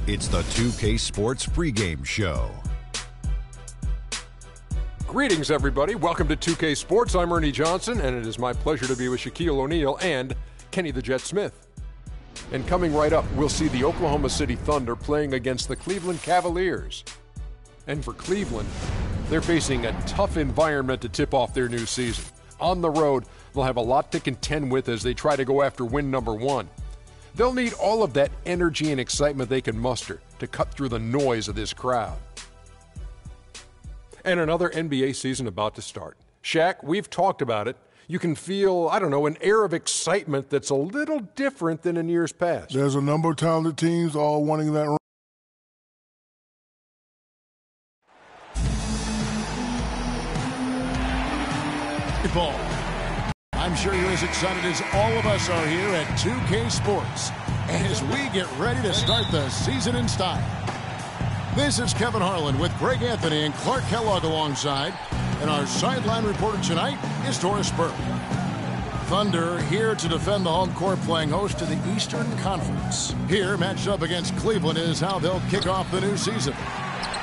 It's the 2K Sports pregame show. Greetings, everybody. Welcome to 2K Sports. I'm Ernie Johnson, and it is my pleasure to be with Shaquille O'Neal and Kenny the Jet Smith. And coming right up, we'll see the Oklahoma City Thunder playing against the Cleveland Cavaliers. And for Cleveland, they're facing a tough environment to tip off their new season. On the road, they'll have a lot to contend with as they try to go after win number one. They'll need all of that energy and excitement they can muster to cut through the noise of this crowd. And another NBA season about to start. Shaq, we've talked about it. You can feel, an air of excitement that's a little different than in years past. There's a number of talented teams all wanting that. Ball. I'm sure you're as excited as all of us are here at 2K Sports as we get ready to start the season in style. This is Kevin Harlan with Greg Anthony and Clark Kellogg alongside, and our sideline reporter tonight is Doris Burke. Thunder here to defend the home court, playing host to the Eastern Conference. Here, matched up against Cleveland, is how they'll kick off the new season.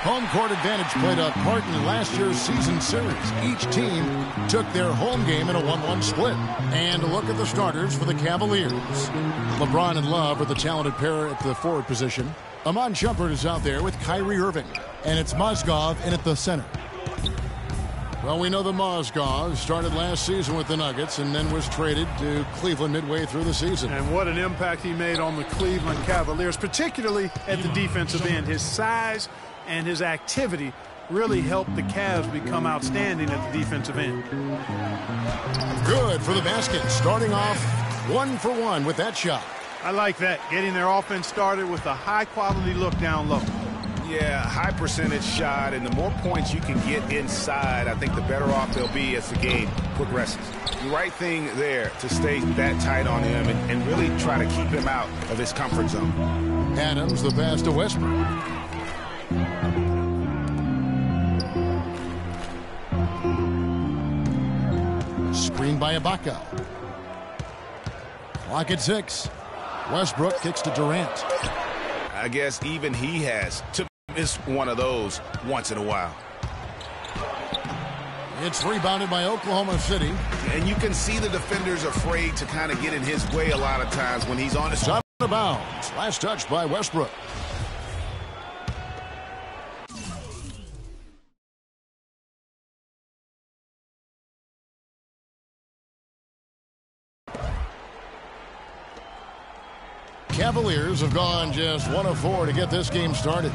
Home court advantage played a part in last year's season series. Each team took their home game in a 1-1 split. And look at the starters for the Cavaliers. LeBron and Love are the talented pair at the forward position. Iman Shumpert is out there with Kyrie Irving. And it's Mozgov in at the center. Well, we know the Mozgov started last season with the Nuggets and then was traded to Cleveland midway through the season. And what an impact he made on the Cleveland Cavaliers, particularly at the defensive end. His size and his activity really helped the Cavs become outstanding at the defensive end. Good for the basket, starting off 1 for 1 with that shot. I like that, getting their offense started with a high-quality look down low. Yeah, high percentage shot, and the more points you can get inside, I think the better off they'll be as the game progresses. The right thing there to stay that tight on him and really try to keep him out of his comfort zone. Adams, the pass to Westbrook. Screen by Ibaka. Clock at 6. Westbrook kicks to Durant. I guess even he has to miss one of those once in a while. It's rebounded by Oklahoma City. And you can see the defenders afraid to kind of get in his way a lot of times when he's on his Out of bounds. Last touch by Westbrook. Cavaliers have gone just 1 of 4 to get this game started.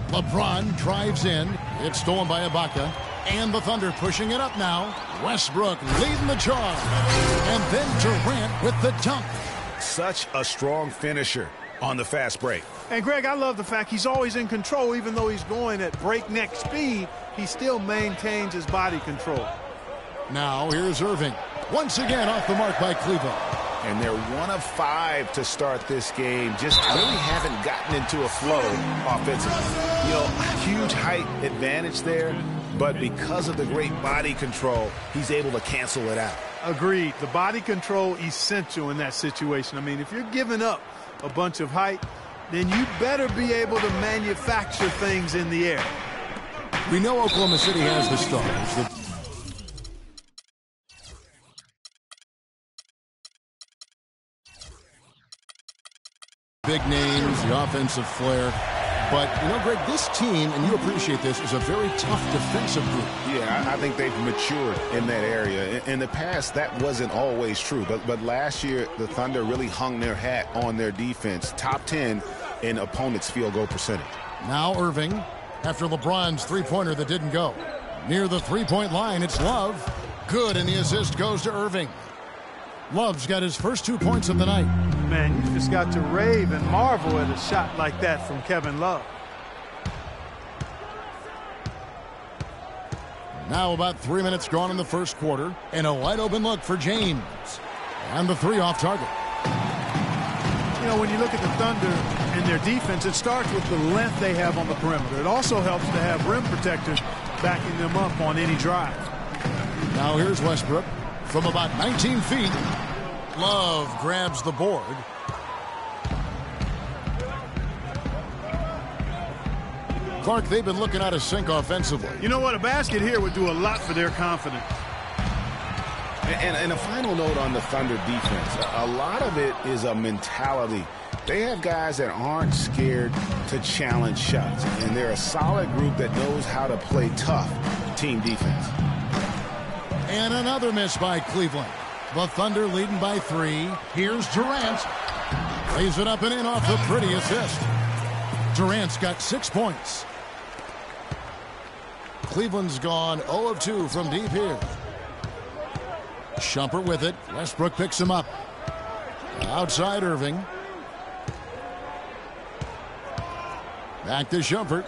LeBron drives in. It's stolen by Ibaka. And the Thunder pushing it up now. Westbrook leading the charge. And then Durant with the dunk. Such a strong finisher on the fast break. And, Greg, I love the fact he's always in control. Even though he's going at breakneck speed, he still maintains his body control. Now here's Irving. Once again off the mark by Cleveland. And they're 1 of 5 to start this game. Just really haven't gotten into a flow offensively. You know, huge height advantage there, but because of the great body control, he's able to cancel it out. Agreed. The body control essential in that situation. I mean, if you're giving up a bunch of height, then you better be able to manufacture things in the air. We know Oklahoma City has the stars. big names, the offensive flair. But, you know, Greg, this team, and you appreciate this, is a very tough defensive group. Yeah, I think they've matured in that area. In the past, that wasn't always true. But last year, the Thunder really hung their hat on their defense. Top 10 in opponents' field goal percentage. Now Irving, after LeBron's three-pointer that didn't go. Near the three-point line, it's Love. Good, and the assist goes to Irving. Love's got his first 2 points of the night. Man, you just got to rave and marvel at a shot like that from Kevin Love. Now about 3 minutes gone in the first quarter, and a wide-open look for James. And the three off target. You know, when you look at the Thunder and their defense, it starts with the length they have on the perimeter. It also helps to have rim protectors backing them up on any drive. Now here's Westbrook from about 19 feet. Love grabs the board. Clark, they've been looking out of sync offensively. You know what? A basket here would do a lot for their confidence. And a final note on the Thunder defense. A lot of it is a mentality. They have guys that aren't scared to challenge shots. And they're a solid group that knows how to play tough team defense. And another miss by Cleveland. The Thunder leading by 3. Here's Durant. Lays it up and in off the pretty assist. Durant's got 6 points. Cleveland's gone 0 of 2 from deep here. Shumpert with it. Westbrook picks him up. Outside Irving. Back to Shumpert.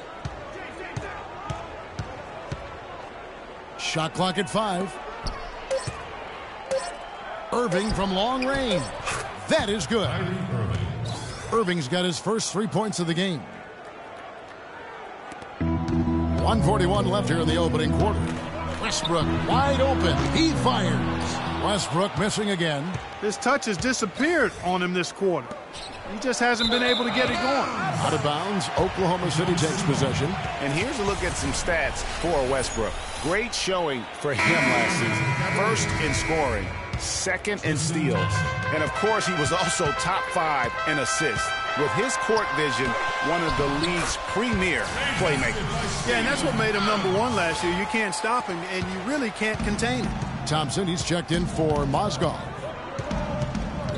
Shot clock at 5. Irving from long range. That is good. Irving's got his first 3 points of the game. 1:41 left here in the opening quarter. Westbrook wide open. He fires. Westbrook missing again. His touch has disappeared on him this quarter. He just hasn't been able to get it going. Out of bounds, Oklahoma City takes possession. And here's a look at some stats for Westbrook. Great showing for him last season. First in scoring, second in steals. And, of course, he was also top 5 in assists. With his court vision, one of the league's premier playmakers. Yeah, and that's what made him #1 last year. You can't stop him, and you really can't contain him. Thompson, he's checked in for Mozgov.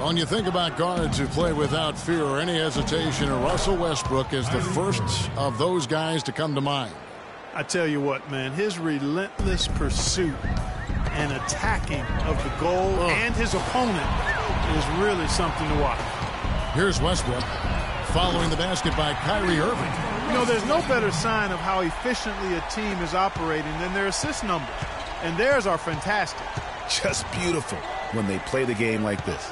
When you think about guards who play without fear or any hesitation, Russell Westbrook is the first of those guys to come to mind. I tell you what, man, his relentless pursuit and attacking of the goal and his opponent is really something to watch. Here's Westbrook following the basket by Kyrie Irving. You know, there's no better sign of how efficiently a team is operating than their assist numbers. And theirs are fantastic. Just beautiful when they play the game like this.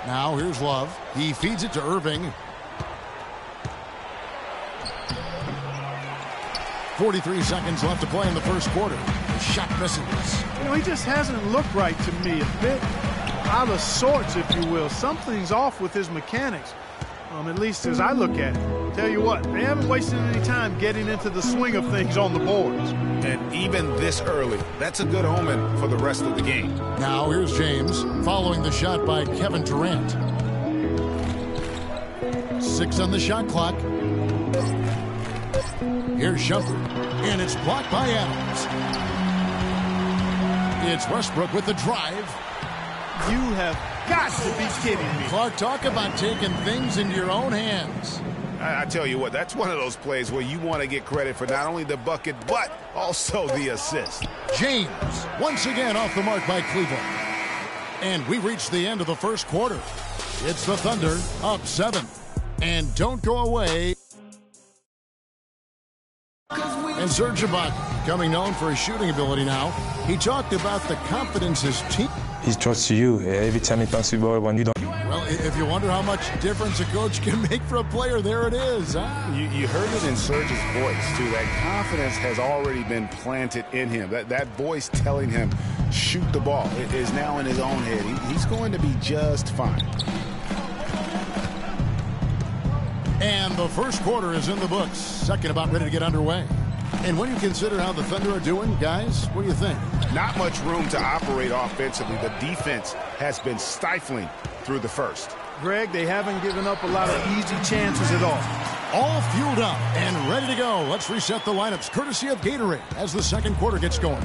Now here's Love. He feeds it to Irving. 43 seconds left to play in the first quarter. The shot misses. You know, he just hasn't looked right to me. A bit out of sorts, if you will. Something's off with his mechanics, at least as I look at it. Tell you what, they haven't wasted any time getting into the swing of things on the boards. And even this early, that's a good omen for the rest of the game. Now here's James following the shot by Kevin Durant. 6 on the shot clock. Here's Shumpert, and it's blocked by Adams. It's Westbrook with the drive. You have got to be kidding me. Clark, talk about taking things into your own hands. I tell you what, that's one of those plays where you want to get credit for not only the bucket, but also the assist. James, once again off the mark by Cleveland. And we reach the end of the first quarter. It's the Thunder up 7. And don't go away. And Serge Ibaka, becoming known for his shooting ability now, he talked about the confidence his team. He trusts you every time he passes the ball when you don't. Well, if you wonder how much difference a coach can make for a player, there it is. Huh? You heard it in Serge's voice, too. That confidence has already been planted in him. That voice telling him, shoot the ball, is now in his own head. He's going to be just fine. And the first quarter is in the books. Second about ready to get underway. And when you consider how the Thunder are doing, guys, what do you think? Not much room to operate offensively. The defense has been stifling through the first. Greg, they haven't given up a lot of easy chances at all. All fueled up and ready to go. Let's reset the lineups courtesy of Gatorade as the second quarter gets going.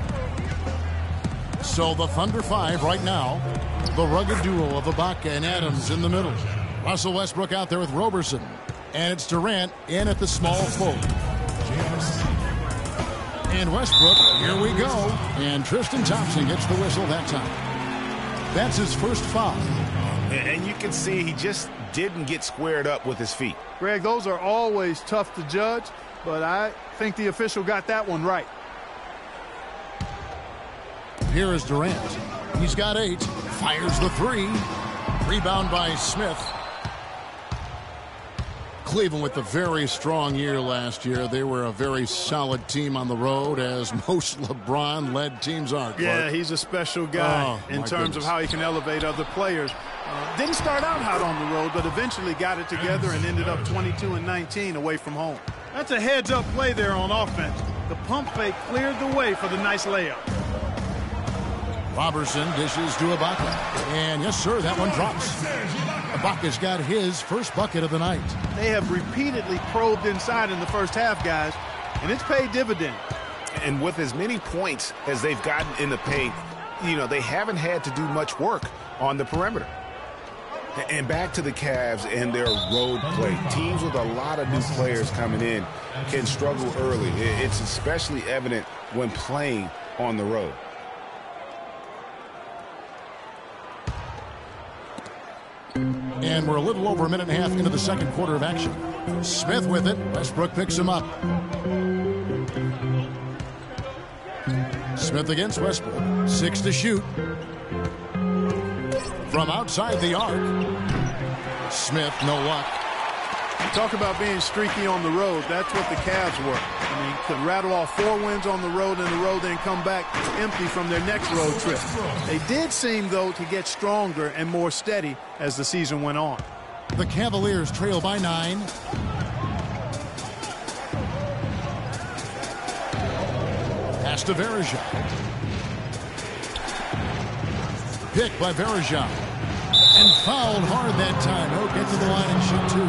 So the Thunder 5 right now. The rugged duo of Ibaka and Adams in the middle. Russell Westbrook out there with Roberson. And it's Durant in at the small forward. And Westbrook, here we go. And Tristan Thompson gets the whistle that time. That's his first foul. And you can see he just didn't get squared up with his feet. Greg, those are always tough to judge, but I think the official got that one right. Here is Durant. He's got 8. Fires the 3. Rebound by Smith. Cleveland with a very strong year last year. They were a very solid team on the road, as most LeBron-led teams are. Clark. Yeah, he's a special guy in terms of how he can elevate other players. Didn't start out hot on the road, but eventually got it together and ended up 22-19 away from home. That's a heads-up play there on offense. The pump fake cleared the way for the nice layup. Robertson dishes to Ibaka. And yes, sir, that one drops. Ibaka's got his first bucket of the night. They have repeatedly probed inside in the first half, guys, and it's paid dividends. And with as many points as they've gotten in the paint, you know, they haven't had to do much work on the perimeter. And back to the Cavs and their road play. Teams with a lot of new players coming in can struggle early. It's especially evident when playing on the road. And we're a little over a minute and a half into the second quarter of action. Smith with it. Westbrook picks him up. Smith against Westbrook. 6 to shoot. From outside the arc. Smith, no luck. Talk about being streaky on the road. That's what the Cavs were. I mean, could rattle off 4 wins on the road in a row, then come back empty from their next road trip. They did seem, though, to get stronger and more steady as the season went on. The Cavaliers trail by 9. Pass to Varejao. Pick by Varejao. And fouled hard that time. He'll get to the line and shoot 2.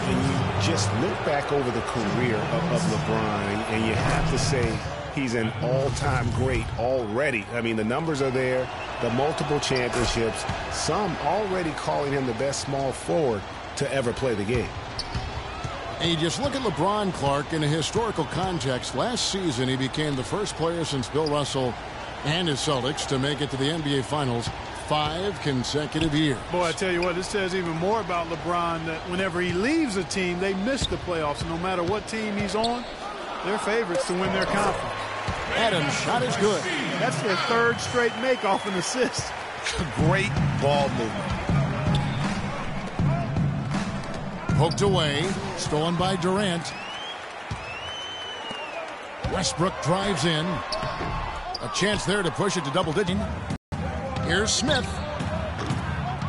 And you just look back over the career of LeBron, and you have to say he's an all-time great already. I mean, the numbers are there, the multiple championships, some already calling him the best small forward to ever play the game. And you just look at LeBron, Clark, in a historical context. Last season, he became the first player since Bill Russell and his Celtics to make it to the NBA Finals 5 consecutive years. Boy, I tell you what, this says even more about LeBron, that whenever he leaves a team, they miss the playoffs. No matter what team he's on, they're favorites to win their conference. Adams' shot is good. That's their 3rd straight make off an assist. Great ball movement. Poked away. Stolen by Durant. Westbrook drives in. A chance there to push it to double digits. Here's Smith.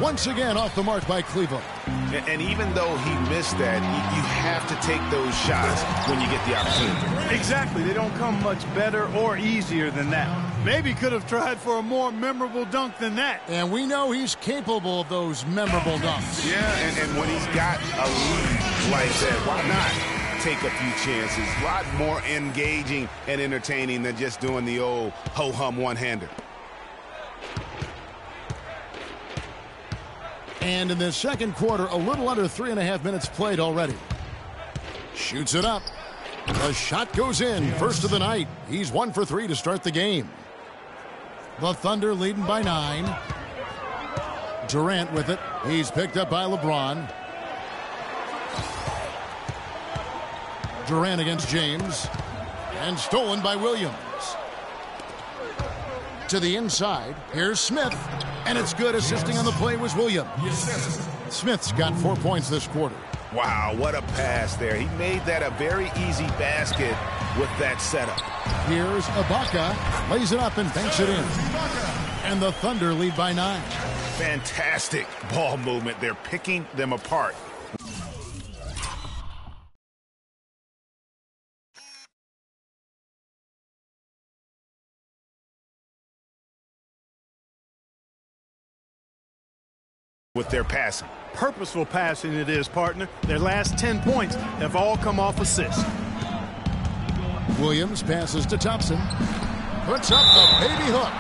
Once again off the mark by Cleveland. And even though he missed that, you have to take those shots when you get the opportunity. Exactly. They don't come much better or easier than that. Maybe could have tried for a more memorable dunk than that. And we know he's capable of those memorable dunks. Yeah, and when he's got a lead like that, why not take a few chances? A lot more engaging and entertaining than just doing the old ho-hum one-hander. And in the second quarter, a little under 3.5 minutes played already. Shoots it up. The shot goes in. First of the night. He's 1 for 3 to start the game. The Thunder leading by 9. Durant with it. He's picked up by LeBron. Durant against James. And stolen by Williams. To the inside. Here's Smith. And it's good. Assisting on the play was Williams. Smith's got 4 points this quarter. Wow, what a pass there. He made that a very easy basket with that setup. Here's Ibaka. Lays it up and banks it in. And the Thunder lead by 9. Fantastic ball movement. They're picking them apart. with their passing. Purposeful passing it is, partner. Their last 10 points have all come off assists. Williams passes to Thompson. Puts up the baby hook.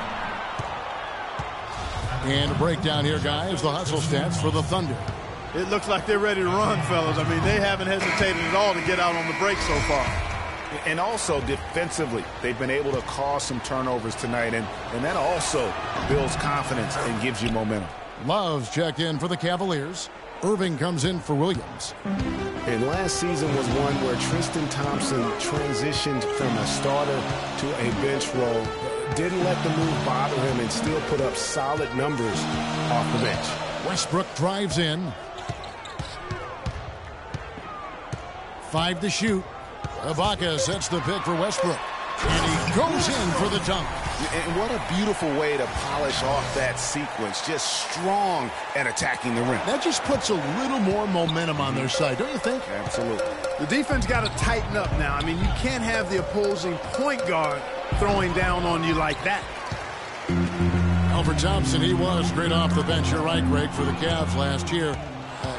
And a breakdown here, guys. The hustle stats for the Thunder. It looks like they're ready to run, fellas. I mean, they haven't hesitated at all to get out on the break so far. And also defensively, they've been able to cause some turnovers tonight, and that also builds confidence and gives you momentum. Love's checked in for the Cavaliers. Irving comes in for Williams. And last season was one where Tristan Thompson transitioned from a starter to a bench role. Didn't let the move bother him and still put up solid numbers off the bench. Westbrook drives in. 5 to shoot. Ibaka sets the pick for Westbrook. And he goes in for the dunk. And what a beautiful way to polish off that sequence. Just strong at attacking the rim. That just puts a little more momentum on their side, don't you think? Absolutely. The defense got to tighten up now. I mean, you can't have the opposing point guard throwing down on you like that. Albert Thompson, he was great off the bench. You're right, Greg, for the Cavs last year.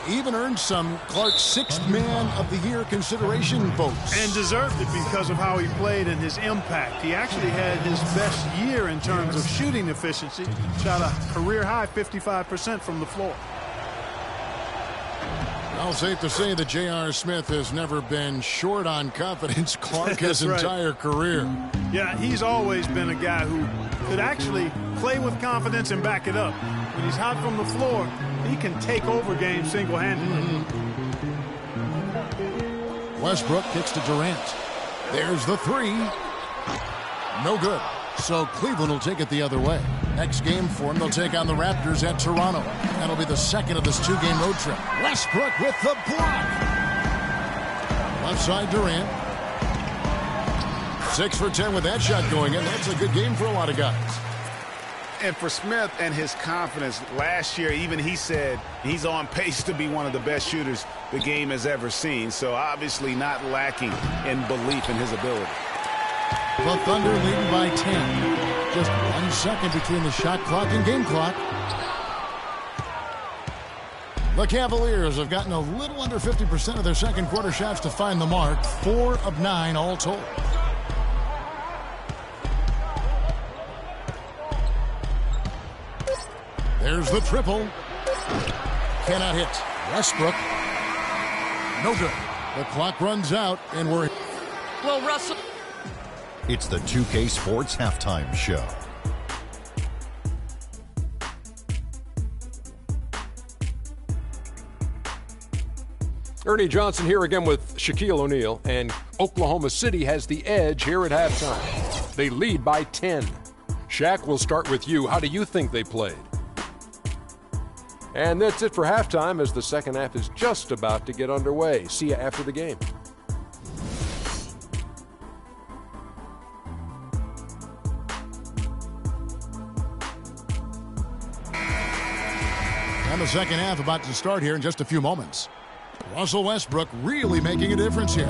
Even earned some Clark's Sixth Man of the Year consideration votes. And deserved it because of how he played and his impact. He actually had his best year in terms of shooting efficiency. Shot a career-high 55% from the floor. Well, safe to say that J.R. Smith has never been short on confidence. Clark his entire career. Yeah, he's always been a guy who could actually play with confidence and back it up. When he's hot from the floor, he can take over games single-handedly. Westbrook kicks to Durant. There's the three. No good. So Cleveland will take it the other way. Next game for them, they'll take on the Raptors at Toronto. That'll be the second of this 2-game road trip. Westbrook with the block. Left side Durant. 6 for 10 with that shot going in. That's a good game for a lot of guys. And for Smith and his confidence, last year even he said he's on pace to be one of the best shooters the game has ever seen. So obviously not lacking in belief in his ability. The Thunder leading by 10. Just 1 second between the shot clock and game clock. The Cavaliers have gotten a little under 50% of their second quarter shots to find the mark. 4 of 9 all told. There's the triple. Cannot hit. Westbrook. No good. The clock runs out, and we're... Well, Russell... It's the 2K Sports Halftime Show. Ernie Johnson here again with Shaquille O'Neal, and Oklahoma City has the edge here at halftime. They lead by 10. Shaq, we'll start with you. How do you think they played? And that's it for halftime as the second half is just about to get underway. See you after the game. And the second half about to start here in just a few moments. Russell Westbrook really making a difference here.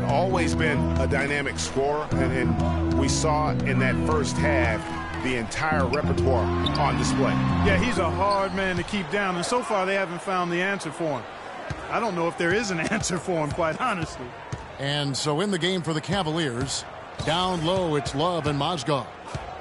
Always been a dynamic scorer, and we saw in that first half the entire repertoire on display. Yeah, he's a hard man to keep down, and so far they haven't found the answer for him. I don't know if there is an answer for him, quite honestly. And so in the game for the Cavaliers, down low it's Love and Mozgov.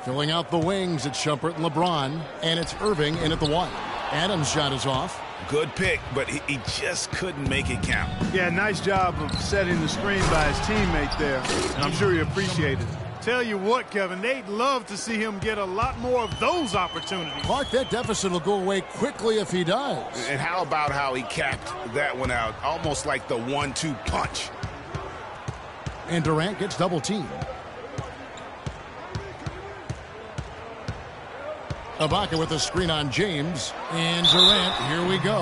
Filling out the wings, it's Shumpert and LeBron, and it's Irving in at the 1. Adams' shot is off. Good pick, but he just couldn't make it count. Yeah, nice job of setting the screen by his teammate there, and I'm sure he appreciated it. Tell you what, Kevin, they'd love to see him get a lot more of those opportunities. Clark, that deficit will go away quickly if he does. And how about how he capped that one out, almost like the 1-2 punch. And Durant gets double teamed. Ibaka with a screen on James. And Durant, here we go.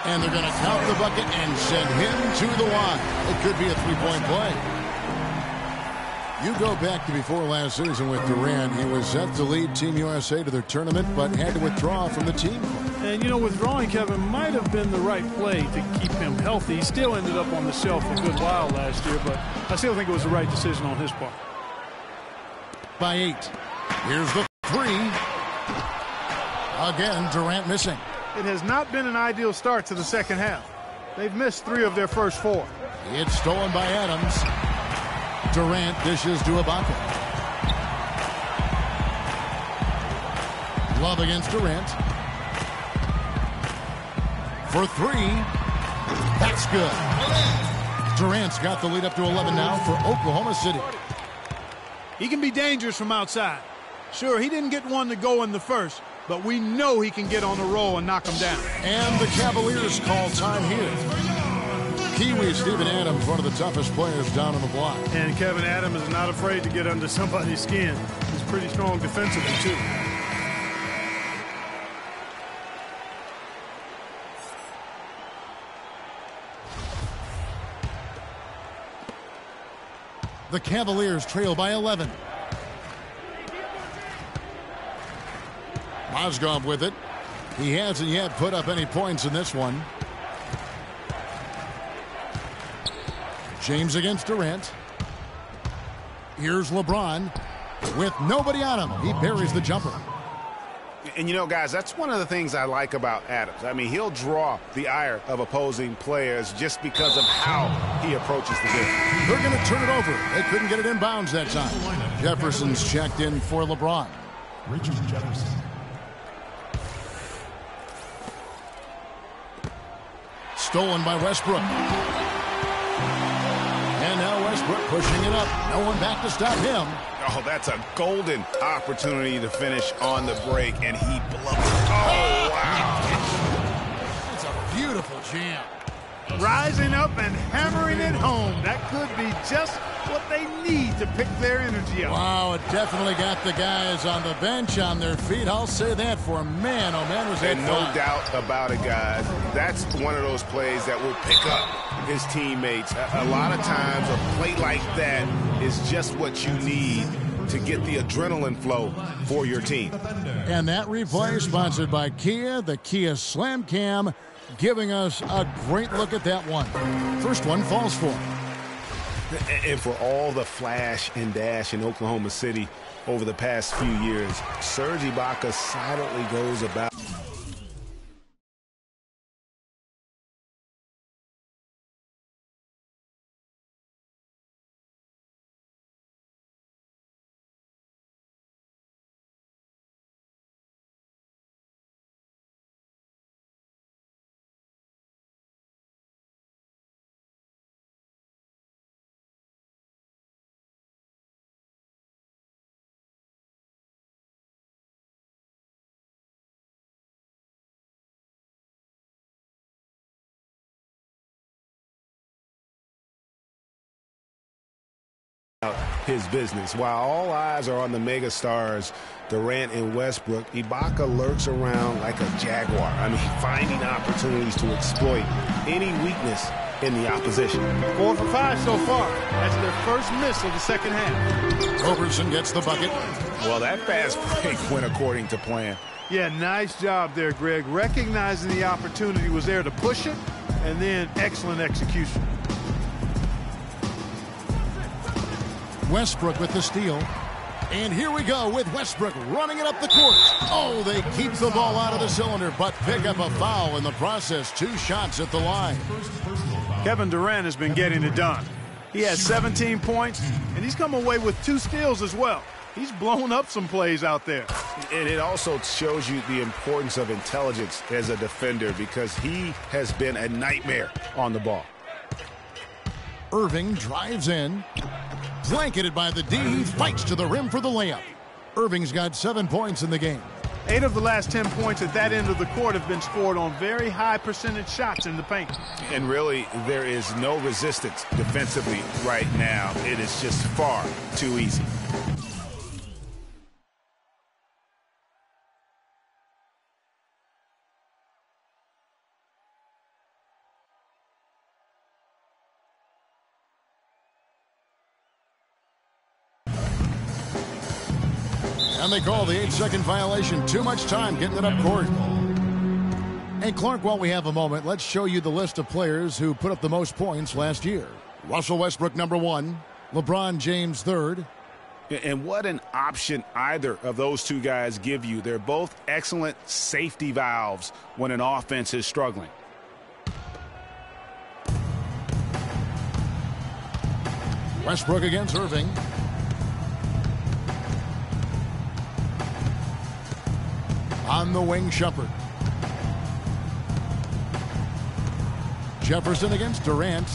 And they're going to count the bucket and send him to the line. It could be a three-point play. You go back to before last season with Durant. He was set to lead Team USA to their tournament, but had to withdraw from the team. And, you know, withdrawing, Kevin, might have been the right play to keep him healthy. He still ended up on the shelf a good while last year, but I still think it was the right decision on his part. By 8. Here's the 3. Again, Durant missing. it has not been an ideal start to the second half. They've missed 3 of their first 4. It's stolen by Adams. Durant dishes to Ibaka. Love against Durant. For 3. That's good. Durant's got the lead up to 11 now for Oklahoma City. He can be dangerous from outside. Sure, he didn't get one to go in the first, but we know he can get on the roll and knock them down. And the Cavaliers call time here. Kiwi Steven Adams, one of the toughest players down on the block. And Kevin Adams is not afraid to get under somebody's skin. He's pretty strong defensively, too. The Cavaliers trail by 11. Mozgov with it. He hasn't yet put up any points in this one. James against Durant. Here's LeBron with nobody on him. He buries the jumper. And, you know, guys, that's one of the things I like about Adams. I mean, he'll draw the ire of opposing players just because of how he approaches the game. They're going to turn it over. They couldn't get it in bounds that time. Jefferson's checked in for LeBron. Richard Jefferson. Stolen by Westbrook. And now Westbrook pushing it up. No one back to stop him. Oh, that's a golden opportunity to finish on the break, and he blows it. Oh, wow. It's a beautiful jam. Rising up and hammering it home. That could be just what they need to pick their energy up. Wow, it definitely got the guys on the bench on their feet. I'll say that for a man. Oh, man, was that fun. And no doubt about it, guys. That's one of those plays that will pick up his teammates. A lot of times a play like that is just what you need to get the adrenaline flow for your team. And that replay sponsored by Kia, the Kia Slam Cam, giving us a great look at that one. First one falls for him. And for all the flash and dash in Oklahoma City over the past few years, Serge Ibaka silently goes about. His business. While all eyes are on the mega stars, Durant and Westbrook, Ibaka lurks around like a jaguar. I mean, finding opportunities to exploit any weakness in the opposition. 4 for 5 so far. That's their first miss of the second half. Roberson gets the bucket. Well, that fast break went according to plan. Yeah, nice job there, Greg. Recognizing the opportunity was there to push it, and then excellent execution. Westbrook with the steal. And here we go with Westbrook running it up the court. Oh, they keep the ball out of the cylinder, but pick up a foul in the process. 2 shots at the line. Kevin Durant has been getting it done. He has 17 points, and he's come away with 2 steals as well. He's blown up some plays out there. And it also shows you the importance of intelligence as a defender, because he has been a nightmare on the ball. Irving drives in. Blanketed by the D. He fights to the rim for the layup. Irving's got 7 points in the game. 8 of the last 10 points at that end of the court have been scored on very high percentage shots in the paint. And really, there is no resistance defensively right now. It is just far too easy. And they call the 8-second violation. Too much time getting it up court. And Clark, while we have a moment, let's show you the list of players who put up the most points last year. Russell Westbrook, number 1. LeBron James, 3rd. And what an option either of those two guys give you. They're both excellent safety valves when an offense is struggling. Westbrook against Irving. On the wing, Shumpert. Jefferson against Durant.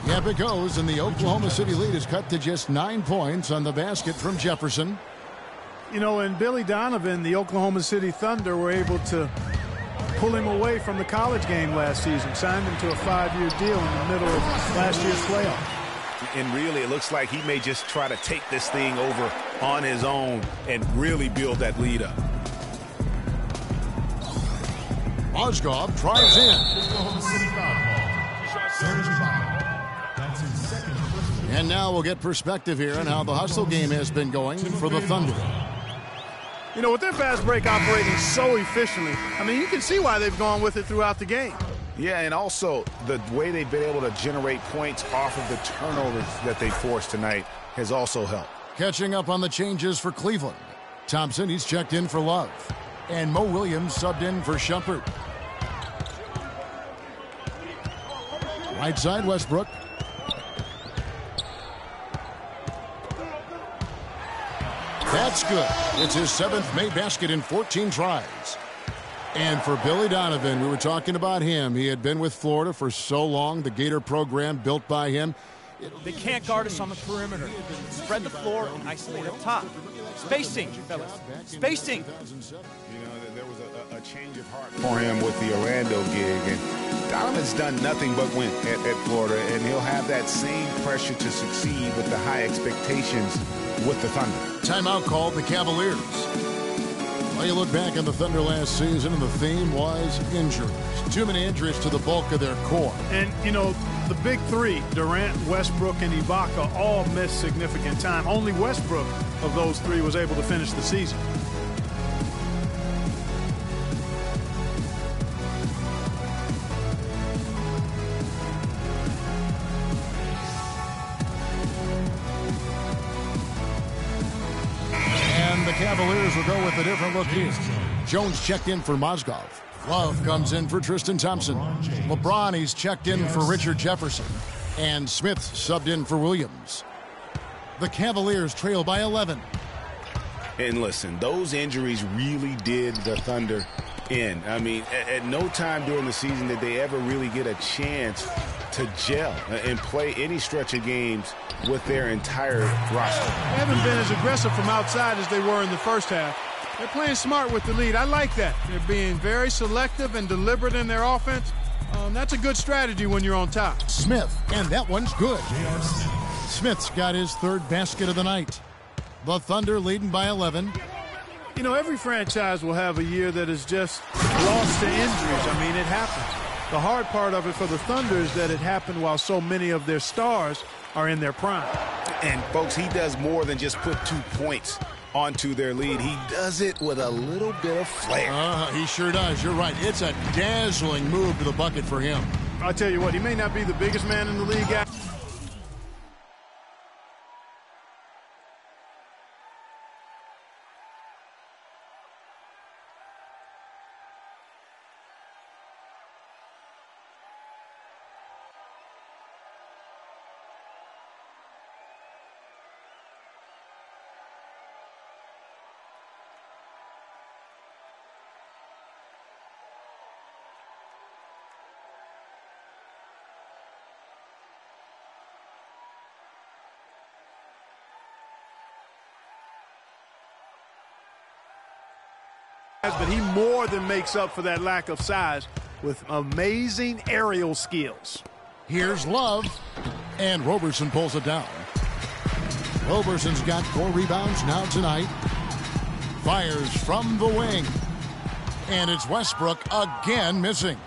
Yep, it goes, and the Oklahoma City lead is cut to just 9 points on the basket from Jefferson. You know, and Billy Donovan, the Oklahoma City Thunder, were able to pull him away from the college game last season, signed him to a 5-year deal in the middle of last year's playoff. And really, it looks like he may just try to take this thing over on his own and really build that lead up. Mozgov drives in. And now we'll get perspective here on how the hustle game has been going for the Thunder. You know, with their fast break operating so efficiently, I mean, you can see why they've gone with it throughout the game. Yeah, and also the way they've been able to generate points off of the turnovers that they forced tonight has also helped. Catching up on the changes for Cleveland. Thompson, he's checked in for Love. And Mo Williams subbed in for Shumpert. Right side, Westbrook. That's good. It's his 7th made basket in 14 tries. And for Billy Donovan, we were talking about him. He had been with Florida for so long, the Gator program built by him. They can't guard us on the perimeter. Spread the floor and isolate up top. Spacing, fellas. Spacing. You know, there was a change of heart for him with the Orlando gig. And Donovan's done nothing but win at Florida. And he'll have that same pressure to succeed with the high expectations with the Thunder. Timeout called the Cavaliers. Well, you look back on the Thunder last season, and the theme was injuries. Too many injuries to the bulk of their core. And, you know, the big three, Durant, Westbrook, and Ibaka, all missed significant time. Only Westbrook of those three was able to finish the season. The Cavaliers will go with a different look here. Jones checked in for Mozgov. Love comes in for Tristan Thompson. LeBron, he's checked in for Richard Jefferson. And Smith subbed in for Williams. The Cavaliers trail by 11. And listen, those injuries really did the Thunder in. I mean, at no time during the season did they ever really get a chance to gel and play any stretch of games with their entire roster. They haven't been as aggressive from outside as they were in the first half. They're playing smart with the lead. I like that. They're being very selective and deliberate in their offense. That's a good strategy when you're on top. Smith, and that one's good. Smith's got his 3rd basket of the night. The Thunder leading by 11. You know, every franchise will have a year that is just lost to injuries. I mean, it happens. The hard part of it for the Thunder is that it happened while so many of their stars are in their prime. And, folks, he does more than just put 2 points onto their lead. He does it with a little bit of flair. He sure does. You're right. It's a dazzling move to the bucket for him. I'll tell you what, he may not be the biggest man in the league. But he more than makes up for that lack of size with amazing aerial skills. Here's Love, and Roberson pulls it down. Roberson's got 4 rebounds now tonight. Fires from the wing. And it's Westbrook again missing.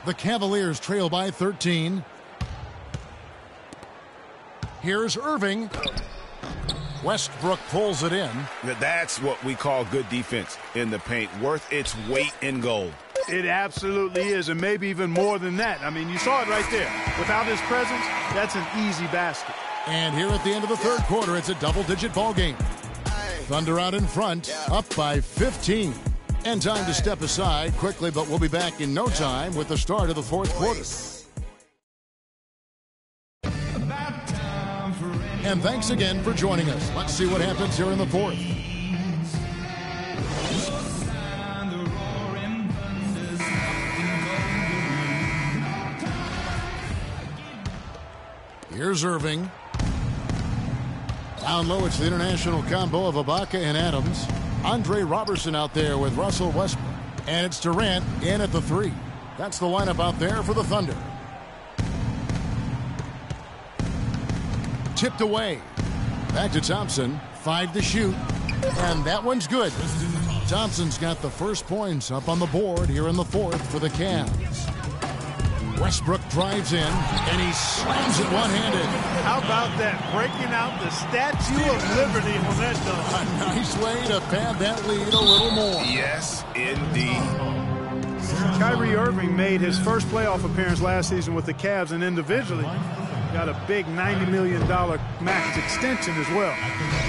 The Cavaliers trail by 13. Here's Irving. Westbrook pulls it in. That's what we call good defense in the paint, worth its weight in gold. It absolutely is, and maybe even more than that. I mean, you saw it right there. Without his presence, that's an easy basket. And here at the end of the third quarter, it's a double-digit ball game. Thunder out in front, up by 15. And time to step aside quickly, but we'll be back in no time with the start of the fourth quarter. And thanks again for joining us. Let's see what happens here in the fourth. Here's Irving. Down low, it's the international combo of Ibaka and Adams. Andre Robertson out there with Russell Westbrook. And it's Durant in at the 3. That's the lineup out there for the Thunder. Tipped away. Back to Thompson. 5 to shoot. And that one's good. Thompson's got the first points up on the board here in the fourth for the Cavs. Westbrook drives in, and he slams it one-handed. How about that? Breaking out the Statue of Liberty on that dunk. A nice way to pad that lead a little more. Yes, indeed. Kyrie Irving made his first playoff appearance last season with the Cavs, and individually got a big $90 million max extension as well.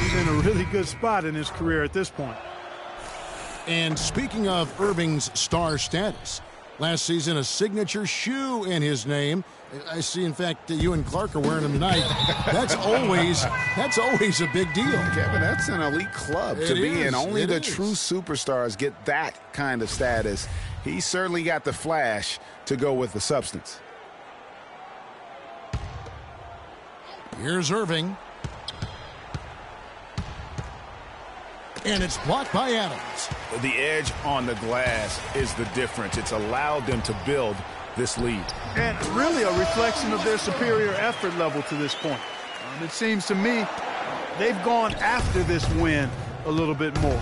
He's in a really good spot in his career at this point. And speaking of Irving's star status, last season, a signature shoe in his name. I see, in fact, that you and Clark are wearing them tonight. That's always a big deal. Kevin, that's an elite club to be in. Only the true superstars get that kind of status. He certainly got the flash to go with the substance. Here's Irving. And it's blocked by Adams. The edge on the glass is the difference. It's allowed them to build this lead. And really a reflection of their superior effort level to this point. It seems to me they've gone after this win a little bit more.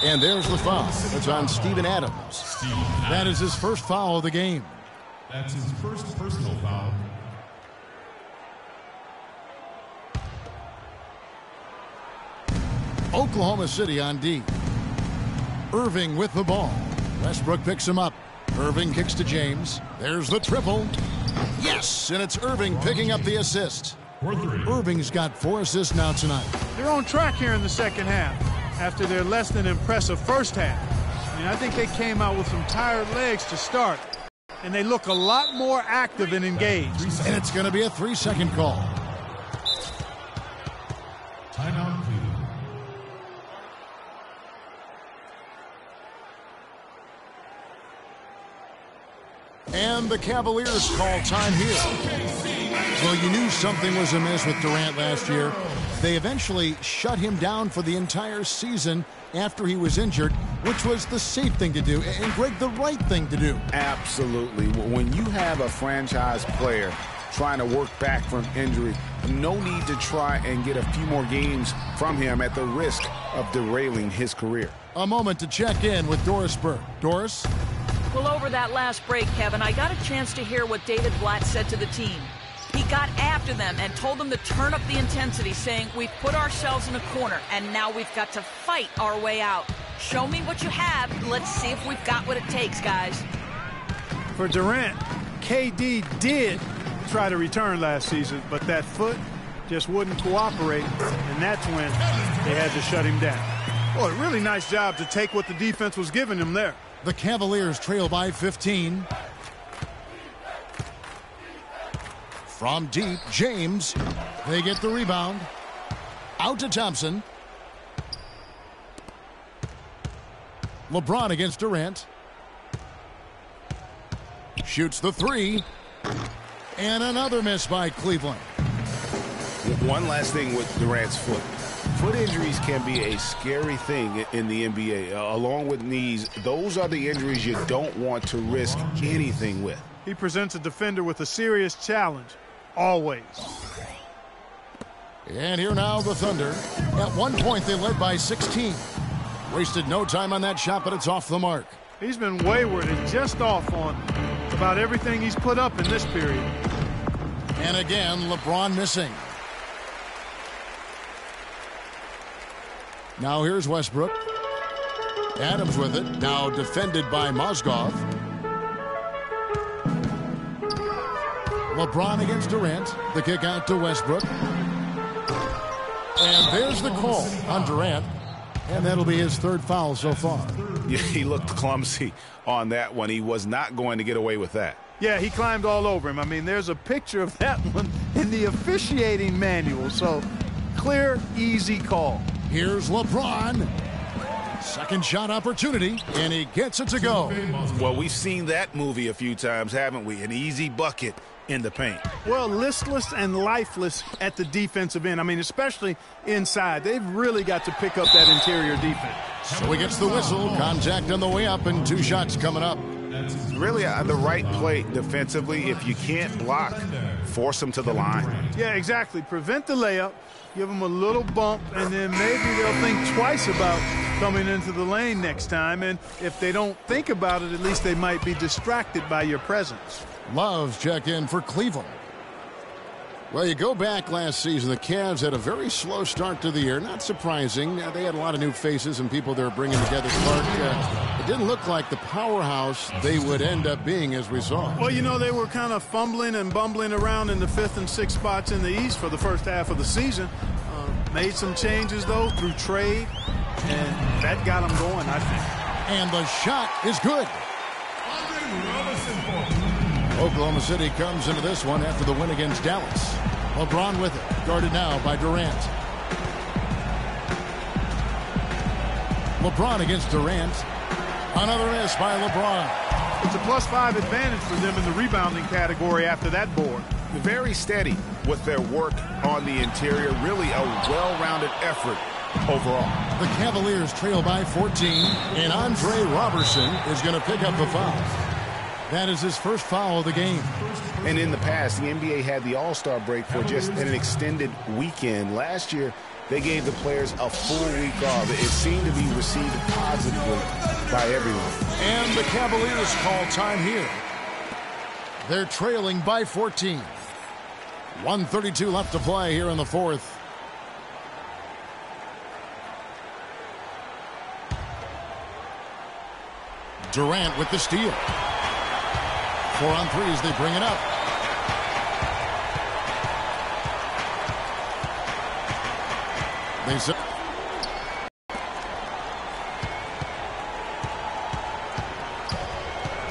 And there's the foul. It's on Steven Adams. That is his first foul of the game. That's his first personal foul. Oklahoma City on D. Irving with the ball. Westbrook picks him up. Irving kicks to James. There's the triple. Yes, and it's Irving picking up the assist. Irving's got 4 assists now tonight. They're on track here in the second half after their less than impressive first half. I think they came out with some tired legs to start, and they look a lot more active and engaged. And it's going to be a 3-second call. Timeout, Cleveland. And the Cavaliers call time here. Well, you knew something was amiss with Durant last year. They eventually shut him down for the entire season after he was injured, which was the safe thing to do, and Greg, the right thing to do. Absolutely. When you have a franchise player trying to work back from injury, no need to try and get a few more games from him at the risk of derailing his career. A moment to check in with Doris Burke. Doris? Well, over that last break, Kevin, I got a chance to hear what David Blatt said to the team. He got after them and told them to turn up the intensity, saying, we've put ourselves in a corner, and now we've got to fight our way out. Show me what you have. Let's see if we've got what it takes, guys. For Durant, KD did try to return last season, but that foot just wouldn't cooperate, and that's when they had to shut him down. Well, a really nice job to take what the defense was giving him there. The Cavaliers trail by 15. From deep, James. They get the rebound. Out to Thompson. LeBron against Durant. Shoots the 3. And another miss by Cleveland. One last thing with Durant's foot. Foot injuries can be a scary thing in the NBA. Along with knees, those are the injuries you don't want to risk anything with. He presents a defender with a serious challenge, always. And here now the Thunder. At one point they led by 16. Wasted no time on that shot, but it's off the mark. He's been wayward and just off on about everything he's put up in this period. And again, LeBron missing. Now here's Westbrook. Adams with it. Now defended by Mozgov. LeBron against Durant. The kick out to Westbrook. And there's the call on Durant. And that'll be his third foul so far. Yeah, he looked clumsy on that one. He was not going to get away with that. Yeah, he climbed all over him. I mean, there's a picture of that one in the officiating manual. So, clear, easy call. Here's LeBron. Second shot opportunity, and he gets it to go. Well, we've seen that movie a few times, haven't we? An easy bucket in the paint. Well, listless and lifeless at the defensive end. I mean, especially inside. They've really got to pick up that interior defense. So he gets the whistle. Contact on the way up, and 2 shots coming up. Really the right play defensively. If you can't block, force them to the line. Yeah, exactly. Prevent the layup. Give them a little bump, and then maybe they'll think twice about coming into the lane next time. And if they don't think about it, at least they might be distracted by your presence. Love's check in for Cleveland. Well, you go back last season, the Cavs had a very slow start to the year. Not surprising. They had a lot of new faces and people they were bringing together. Clark, it didn't look like the powerhouse they would end up being, as we saw. Well, you know, they were kind of fumbling and bumbling around in the 5th and 6th spots in the East for the first half of the season. Made some changes, though, through trade, and that got them going, I think. And the shot is good. Oklahoma City comes into this one after the win against Dallas. LeBron with it, guarded now by Durant. LeBron against Durant. Another miss by LeBron. It's a +5 advantage for them in the rebounding category after that board. Very steady with their work on the interior. Really a well-rounded effort overall. The Cavaliers trail by 14, and Andre Robertson is going to pick up the foul. That is his first foul of the game. And in the past, the NBA had the All-Star break for just an extended weekend. Last year, they gave the players a full week off. It seemed to be received positively by everyone. And the Cavaliers call time here. They're trailing by 14. 1:32 left to play here in the fourth. Durant with the steal. 4-on-3 as they bring it up. They say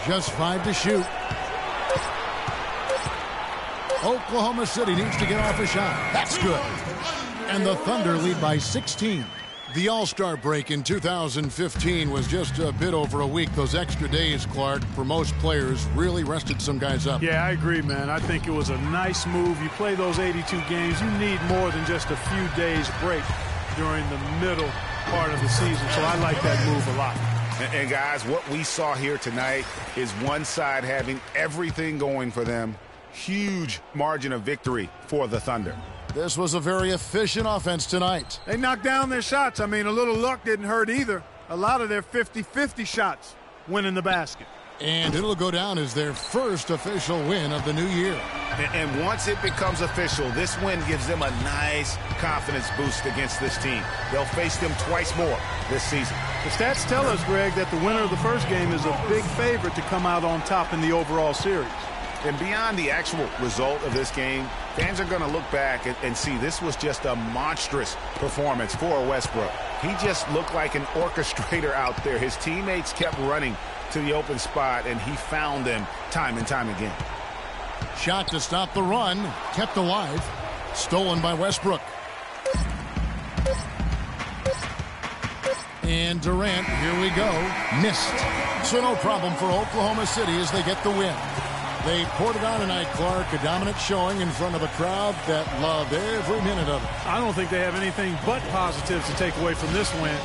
just 5 to shoot. Oklahoma City needs to get off a shot. That's good. And the Thunder lead by 16. The All-Star break in 2015 was just a bit over a week. Those extra days, Clark, for most players, really rested some guys up. Yeah, I agree, man. I think it was a nice move. You play those 82 games, you need more than just a few days break during the middle part of the season. So I like that move a lot. And guys, what we saw here tonight is one side having everything going for them. Huge margin of victory for the Thunder. This was a very efficient offense tonight. They knocked down their shots. I mean, a little luck didn't hurt either. A lot of their 50-50 shots went in the basket. And it'll go down as their first official win of the new year. And once it becomes official, this win gives them a nice confidence boost against this team. They'll face them twice more this season. The stats tell us, Greg, that the winner of the first game is a big favorite to come out on top in the overall series. And beyond the actual result of this game, fans are going to look back and see this was just a monstrous performance for Westbrook. He just looked like an orchestrator out there. His teammates kept running to the open spot, and he found them time and time again. Shot to stop the run, kept alive, stolen by Westbrook. And Durant, here we go, missed. So no problem for Oklahoma City as they get the win. They poured it on tonight, Clark, a dominant showing in front of a crowd that loved every minute of it. I don't think they have anything but positives to take away from this win.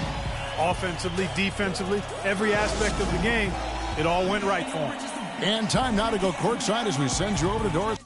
Offensively, defensively, every aspect of the game, it all went right for them. And time now to go courtside as we send you over to Dorothy.